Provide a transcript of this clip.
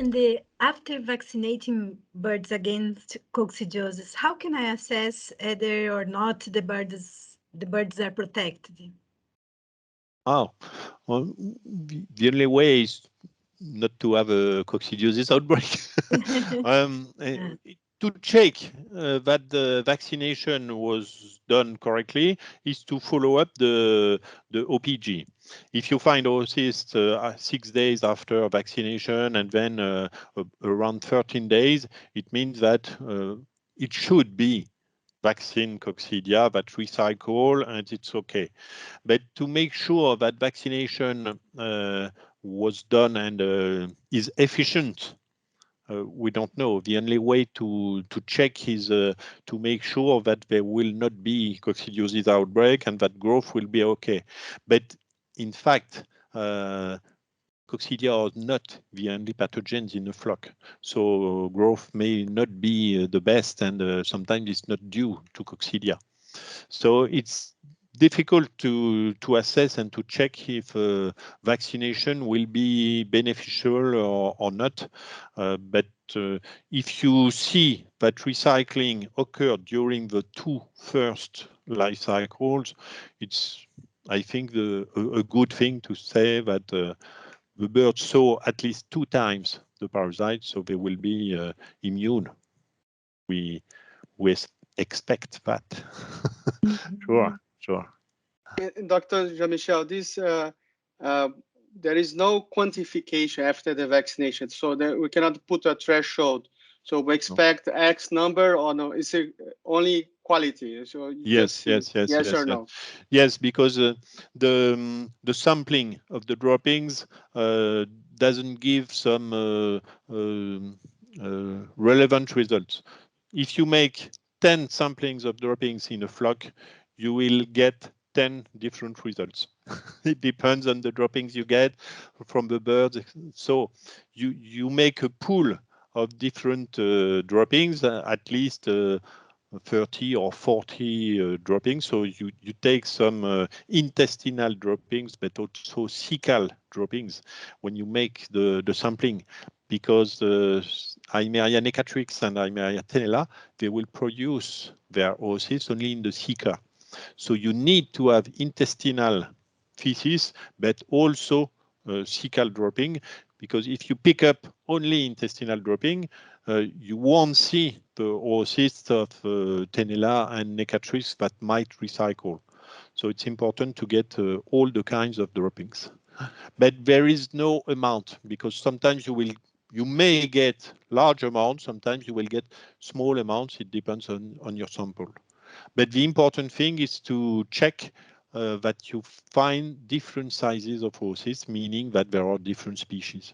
And the after vaccinating birds against coccidiosis, how can I assess whether or not the birds are protected? Oh, well, the only way is not to have a coccidiosis outbreak. Yeah. To check that the vaccination was done correctly is to follow up the OPG. If you find oocysts 6 days after vaccination and then around 13 days, it means that it should be vaccine coccidia that recycle and it's okay. But to make sure that vaccination was done and is efficient, we don't know. The only way to check is to make sure that there will not be coccidiosis outbreak and that growth will be okay. But in fact, coccidia are not the only pathogens in a flock. So growth may not be the best and sometimes it's not due to coccidia. So it's difficult to assess and to check if vaccination will be beneficial or not. But if you see that recycling occurred during the 2 first life cycles, it's, I think, a good thing to say that the birds saw at least 2 times the parasite, so they will be immune. We expect that. Sure, sure. Dr. Jean-Michel, this there is no quantification after the vaccination, so that we cannot put a threshold. So we expect X number, or no? Is it only quality? So you just see yes or no? Yes, because the sampling of the droppings doesn't give some relevant results. If you make 10 samplings of droppings in a flock, you will get 10 different results. It depends on the droppings you get from the birds. So you make a pool of different droppings, at least 30 or 40 droppings. So you take some intestinal droppings, but also cecal droppings when you make the sampling, because Eimeria necatrix and Eimeria tenella, they will produce their oocysts only in the ceca. So you need to have intestinal feces, but also cecal dropping, because if you pick up only intestinal dropping, you won't see the oocysts of tenella and necatrix that might recycle. So it's important to get all the kinds of droppings. But there is no amount, because sometimes you may get large amounts, sometimes you will get small amounts. It depends on your sample. But the important thing is to check that you find different sizes of oocysts, meaning that there are different species.